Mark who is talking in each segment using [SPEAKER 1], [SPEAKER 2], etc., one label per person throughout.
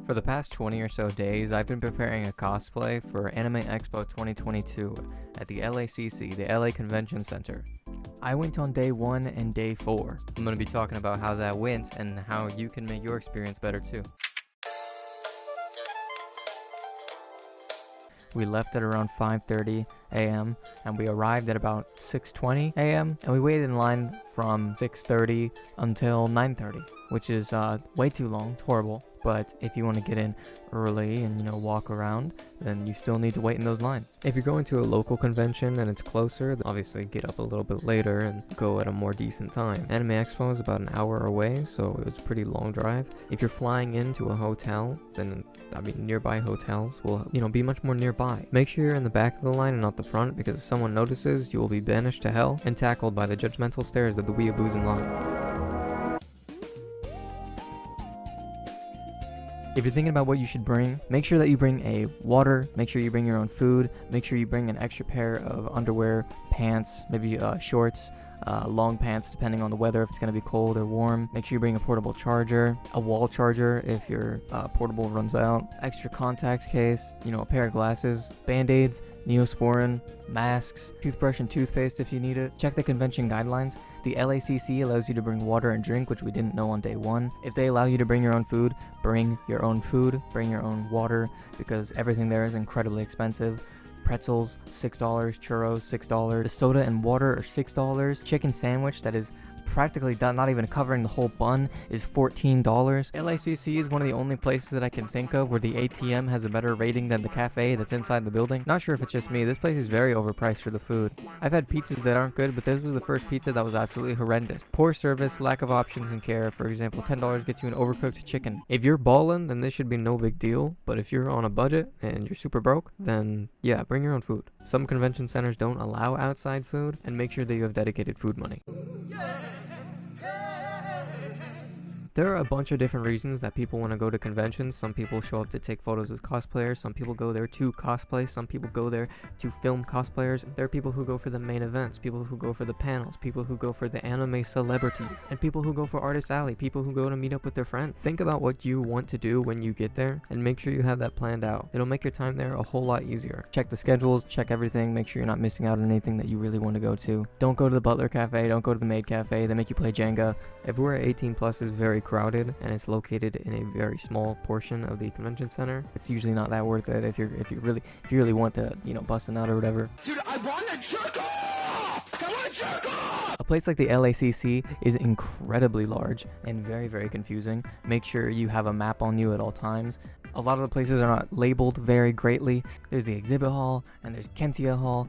[SPEAKER 1] For the past 20 or so days, I've been preparing a cosplay for Anime Expo 2022 at the LACC, the LA Convention Center. I went on day 1 and day 4. I'm going to be talking about how that went and how you can make your experience better too. We left at around 5:30 a.m. and we arrived at about 6:20 a.m. and we waited in line from 6:30 until 9:30, which is way too long. It's horrible. But if you want to get in early and, walk around, then you still need to wait in those lines. If you're going to a local convention and it's closer, then obviously get up a little bit later and go at a more decent time. Anime Expo is about an hour away, so it was a pretty long drive. If you're flying into a hotel, then nearby hotels will, be much more nearby. Make sure you're in the back of the line and not the front, because if someone notices, you will be banished to hell and tackled by the judgmental stares of the weeaboos in line. If you're thinking about what you should bring, make sure that you bring a water, make sure you bring your own food, make sure you bring an extra pair of underwear, pants, maybe shorts, long pants depending on the weather, if it's going to be cold or warm. Make sure you bring a portable charger, a wall charger if your portable runs out, extra contacts case, a pair of glasses, band-aids, Neosporin, masks, toothbrush and toothpaste if you need it. Check the convention guidelines. The LACC allows you to bring water and drink, which we didn't know on day 1. If they allow you to bring your own food, bring your own food, bring your own water, because everything there is incredibly expensive. Pretzels, $6, churros, $6, the soda and water are $6, chicken sandwich that is practically done, not even covering the whole bun, is $14. LACC is one of the only places that I can think of where the ATM has a better rating than the cafe that's inside the building. Not sure if it's just me, this place is very overpriced for the food. I've had pizzas that aren't good, but this was the first pizza that was absolutely horrendous. Poor service, lack of options and care. For example, $10 gets you an overcooked chicken. If you're ballin', then this should be no big deal, but if you're on a budget and you're super broke, then yeah, bring your own food. Some convention centers don't allow outside food, and make sure that you have dedicated food money. There are a bunch of different reasons that people want to go to conventions. Some people show up to take photos with cosplayers, some people go there to cosplay, some people go there to film cosplayers. There are people who go for the main events, people who go for the panels, people who go for the anime celebrities, and people who go for Artist Alley, people who go to meet up with their friends. Think about what you want to do when you get there, and make sure you have that planned out. It'll make your time there a whole lot easier. Check the schedules, check everything, make sure you're not missing out on anything that you really want to go to. Don't go to the Butler Cafe, don't go to the Maid Cafe, they make you play Jenga. Everywhere 18 plus is very crowded, and it's located in a very small portion of the convention center. It's usually not that worth it if you really want to, bust a nut or whatever.
[SPEAKER 2] Dude, I want to jerk off! I want to jerk off!
[SPEAKER 1] A place like the LACC is incredibly large and very, very confusing. Make sure you have a map on you at all times. A lot of the places are not labeled very greatly. There's the exhibit hall, and there's Kentia Hall,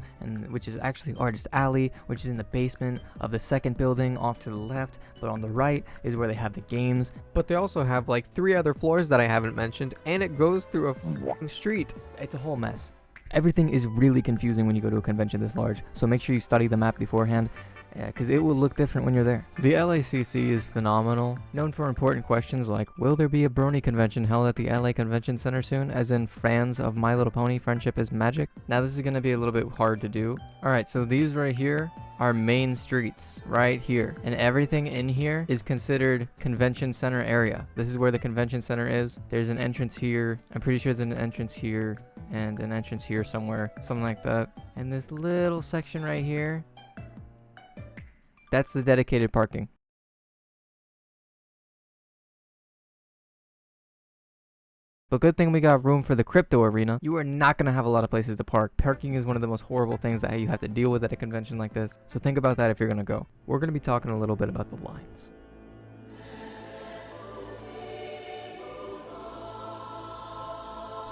[SPEAKER 1] which is actually Artist Alley, which is in the basement of the second building off to the left, but on the right is where they have the games. But they also have like 3 other floors that I haven't mentioned, and it goes through a fucking street. It's a whole mess. Everything is really confusing when you go to a convention this large, so make sure you study the map beforehand. Because it will look different when you're there. The LACC is phenomenal, known for important questions like, will there be a brony convention held at the LA Convention Center soon, as in fans of My Little Pony Friendship is Magic? Now this is going to be a little bit hard to do. Alright, so these right here are main streets, right here. And everything in here is considered convention center area. This is where the convention center is. There's an entrance here. I'm pretty sure there's an entrance here, and an entrance here somewhere, something like that. And this little section right here, that's the dedicated parking. But good thing we got room for the crypto arena. You are not going to have a lot of places to park. Parking is one of the most horrible things that you have to deal with at a convention like this. So think about that if you're going to go. We're going to be talking a little bit about the lines.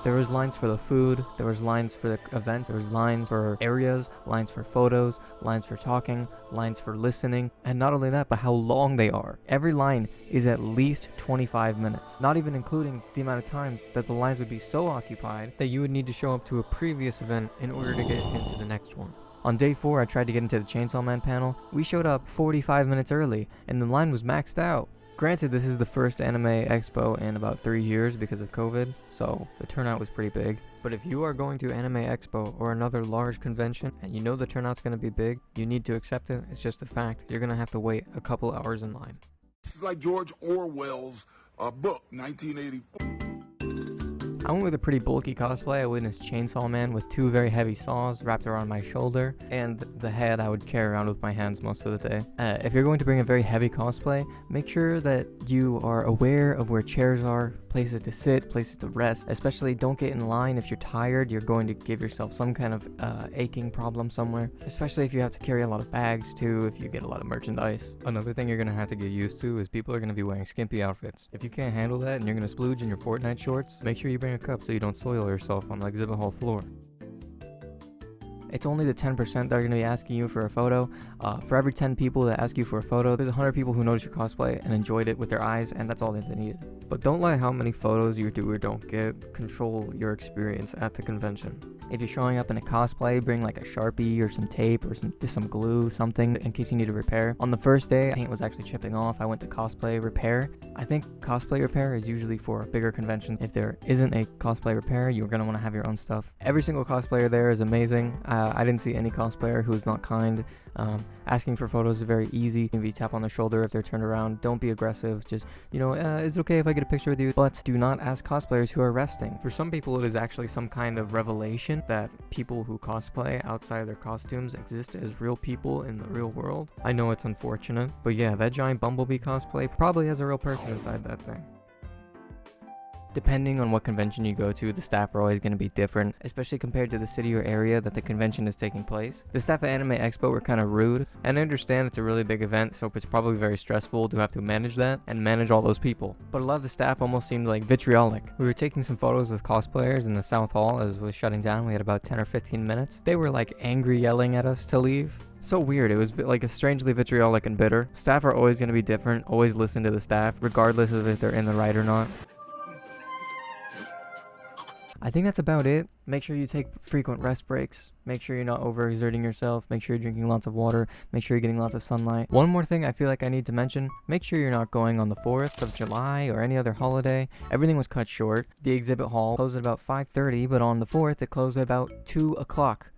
[SPEAKER 1] There was lines for the food, there was lines for the events, there was lines for areas, lines for photos, lines for talking, lines for listening, and not only that, but how long they are. Every line is at least 25 minutes, not even including the amount of times that the lines would be so occupied that you would need to show up to a previous event in order to get into the next one. On day 4, I tried to get into the Chainsaw Man panel. We showed up 45 minutes early, and the line was maxed out. Granted, this is the first Anime Expo in about 3 years because of COVID, so the turnout was pretty big. But if you are going to Anime Expo or another large convention and you know the turnout's going to be big, you need to accept it. It's just a fact. You're going to have to wait a couple hours in line.
[SPEAKER 2] This is like George Orwell's book, 1984.
[SPEAKER 1] I went with a pretty bulky cosplay. I went as Chainsaw Man with 2 very heavy saws wrapped around my shoulder, and the head I would carry around with my hands most of the day. If you're going to bring a very heavy cosplay, make sure that you are aware of where chairs are, places to sit, places to rest. Especially don't get in line if you're tired. You're going to give yourself some kind of aching problem somewhere. Especially if you have to carry a lot of bags too, if you get a lot of merchandise. Another thing you're going to have to get used to is people are going to be wearing skimpy outfits. If you can't handle that and you're going to splooge in your Fortnite shorts, make sure you bring a cup so you don't soil yourself on the exhibit hall floor. It's only the 10% that are going to be asking you for a photo. For every 10 people that ask you for a photo, there's 100 people who noticed your cosplay and enjoyed it with their eyes, and that's all that they needed. But don't let how many photos you do or don't get control your experience at the convention. If you're showing up in a cosplay, bring like a Sharpie or some tape or some glue, something in case you need to repair. On the first day, paint was actually chipping off. I went to cosplay repair. I think cosplay repair is usually for bigger conventions. If there isn't a cosplay repair, you're going to want to have your own stuff. Every single cosplayer there is amazing. I didn't see any cosplayer who's not kind. Asking for photos is very easy. Maybe tap on their shoulder if they're turned around. Don't be aggressive. Just, is it okay if I get a picture with you? But do not ask cosplayers who are resting. For some people, it is actually some kind of revelation that people who cosplay outside of their costumes exist as real people in the real world. I know it's unfortunate, but yeah, that giant Bumblebee cosplay probably has a real person inside that thing. Depending on what convention you go to, the staff are always going to be different, especially compared to the city or area that the convention is taking place. The staff at Anime Expo were kind of rude, and I understand it's a really big event, so it's probably very stressful to have to manage that and manage all those people. But a lot of the staff almost seemed like vitriolic. We were taking some photos with cosplayers in the South Hall as it was shutting down. We had about 10 or 15 minutes. They were like angry yelling at us to leave. So weird. It was like a strangely vitriolic and bitter. Staff are always going to be different. Always listen to the staff, regardless of if they're in the right or not. I think that's about it. Make sure you take frequent rest breaks. Make sure you're not overexerting yourself. Make sure you're drinking lots of water. Make sure you're getting lots of sunlight. One more thing I feel like I need to mention. Make sure you're not going on the 4th of July or any other holiday. Everything was cut short. The exhibit hall closed at about 5:30, but on the 4th it closed at about 2 o'clock.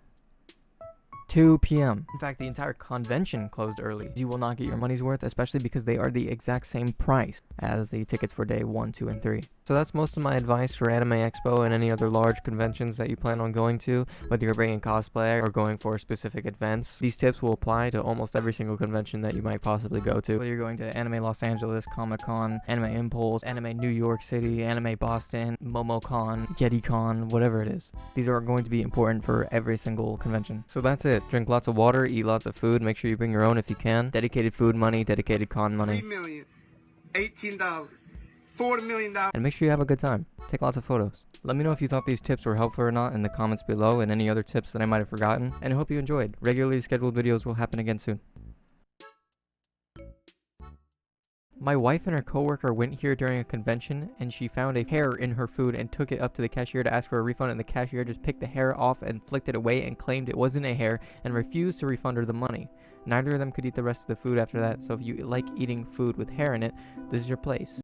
[SPEAKER 1] 2 p.m. In fact, the entire convention closed early. You will not get your money's worth, especially because they are the exact same price as the tickets for day 1, 2, and 3. So that's most of my advice for Anime Expo and any other large conventions that you plan on going to, whether you're bringing cosplay or going for specific events. These tips will apply to almost every single convention that you might possibly go to. Whether you're going to Anime Los Angeles, Comic-Con, Anime Impulse, Anime New York City, Anime Boston, MomoCon, YetiCon, whatever it is. These are going to be important for every single convention. So that's it. Drink lots of water, eat lots of food, make sure you bring your own if you can. Dedicated food money, dedicated con money.
[SPEAKER 3] $3 million, $18, $40 million.
[SPEAKER 1] And make sure you have a good time. Take lots of photos. Let me know if you thought these tips were helpful or not in the comments below, and any other tips that I might have forgotten. And I hope you enjoyed. Regularly scheduled videos will happen again soon. My wife and her coworker went here during a convention, and she found a hair in her food and took it up to the cashier to ask for a refund, and the cashier just picked the hair off and flicked it away and claimed it wasn't a hair and refused to refund her the money. Neither of them could eat the rest of the food after that, so if you like eating food with hair in it, this is your place.